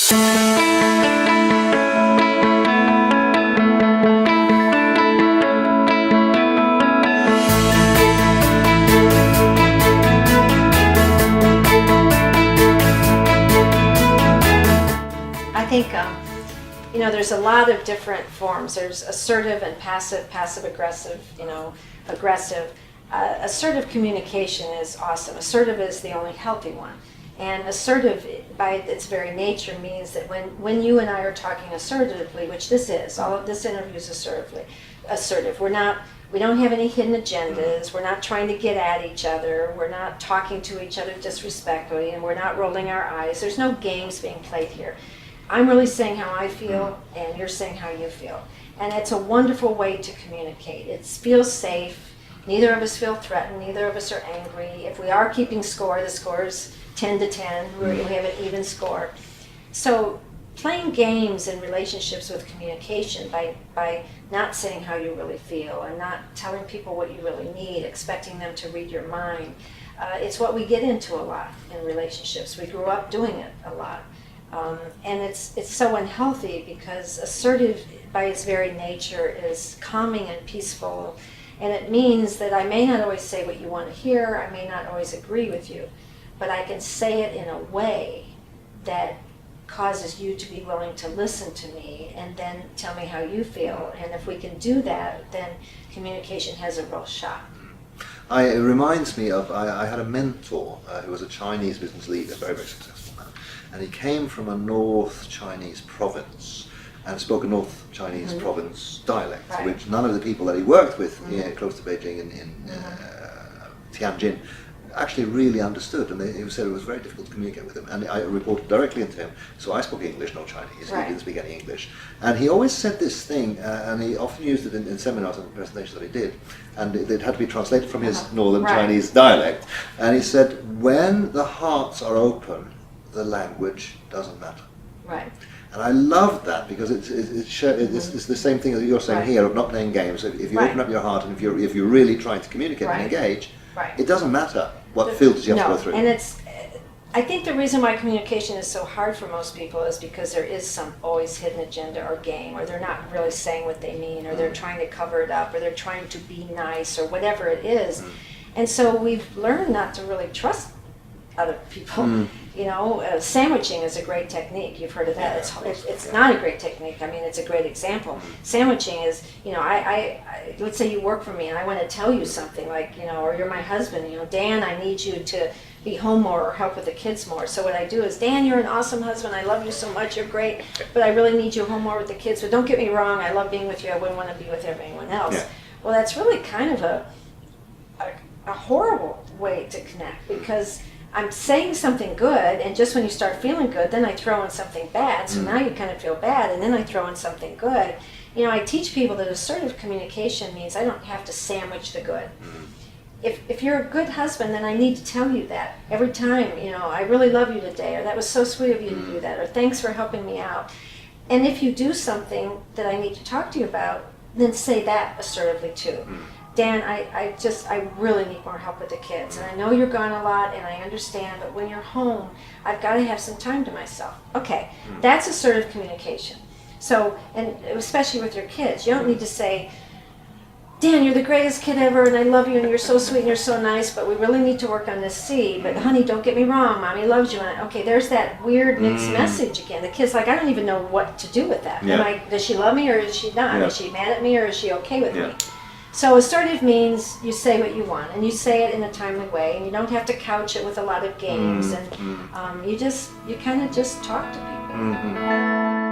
I think, you know, there's a lot of different forms. There's assertive and passive, passive-aggressive, you know, aggressive. Assertive communication is awesome. Assertive is the only healthy one. And assertive, by its very nature, means that when you and I are talking assertively, which this is, all of this interview is assertive. We don't have any hidden agendas. We're not trying to get at each other. We're not talking to each other disrespectfully, and we're not rolling our eyes. There's no games being played here. I'm really saying how I feel, and you're saying how you feel. And it's a wonderful way to communicate. It feels safe. Neither of us feel threatened. Neither of us are angry. If we are keeping score, the score is 10 to 10. We have an even score. So playing games in relationships with communication by not saying how you really feel and not telling people what you really need, expecting them to read your mind, it's what we get into a lot in relationships. We grew up doing it a lot. And it's so unhealthy because assertive by its very nature is calming and peaceful, and it means that I may not always say what you want to hear, I may not always agree with you, but I can say it in a way that causes you to be willing to listen to me and then tell me how you feel. And if we can do that, then communication has a real shot. It reminds me of, I had a mentor who was a Chinese business leader, very, very successful man. And he came from a North Chinese province and spoke a North Chinese province dialect, Right. which none of the people that he worked with close to Beijing in Tianjin actually really understood, and he said it was very difficult to communicate with him. And I reported directly into him, so I spoke English, no Chinese. Right. He didn't speak any English. And he always said this thing, and he often used it in seminars and presentations that he did, and it had to be translated from his Northern Right. Chinese dialect. And he said, when the hearts are open, the language doesn't matter. Right. And I love that because it's the same thing that you're saying Right. here of not playing games. If you Right. open up your heart and if you're really trying to communicate and Right. engage, Right. it doesn't matter what filters you have to go through. And I think the reason why communication is so hard for most people is because there is some always hidden agenda or game, or they're not really saying what they mean, or they're trying to cover it up, or they're trying to be nice, or whatever it is. And so we've learned not to really trust other people. You know, sandwiching is a great technique. You've heard of that. It's not a great technique. I mean, it's a great example. Sandwiching is, you know, I let's say you work for me and I want to tell you something like, you know, or you're my husband, you know, Dan, I need you to be home more or help with the kids more. So what I do is, Dan, you're an awesome husband. I love you so much. You're great, but I really need you home more with the kids. But don't get me wrong. I love being with you. I wouldn't want to be with anyone else. Yeah. Well, that's really kind of a horrible way to connect, because I'm saying something good, and just when you start feeling good, then I throw in something bad, so now you kind of feel bad, and then I throw in something good. You know, I teach people that assertive communication means I don't have to sandwich the good. If you're a good husband, then I need to tell you that every time, you know, I really love you today, or that was so sweet of you to do that, or thanks for helping me out. And if you do something that I need to talk to you about, then say that assertively too. Dan, I really need more help with the kids, and I know you're gone a lot, and I understand, but when you're home, I've got to have some time to myself. Okay, that's assertive communication. So, and especially with your kids, you don't need to say, Dan, you're the greatest kid ever, and I love you, and you're so sweet, and you're so nice, but we really need to work on this C. But honey, don't get me wrong, Mommy loves you. And okay, there's that weird mixed message again. The kid's like, I don't even know what to do with that. Yeah. Does she love me or is she not? Yeah. Is she mad at me or is she okay with Yeah. me? So assertive means you say what you want, and you say it in a timely way, and you don't have to couch it with a lot of games, and you kind of just talk to people.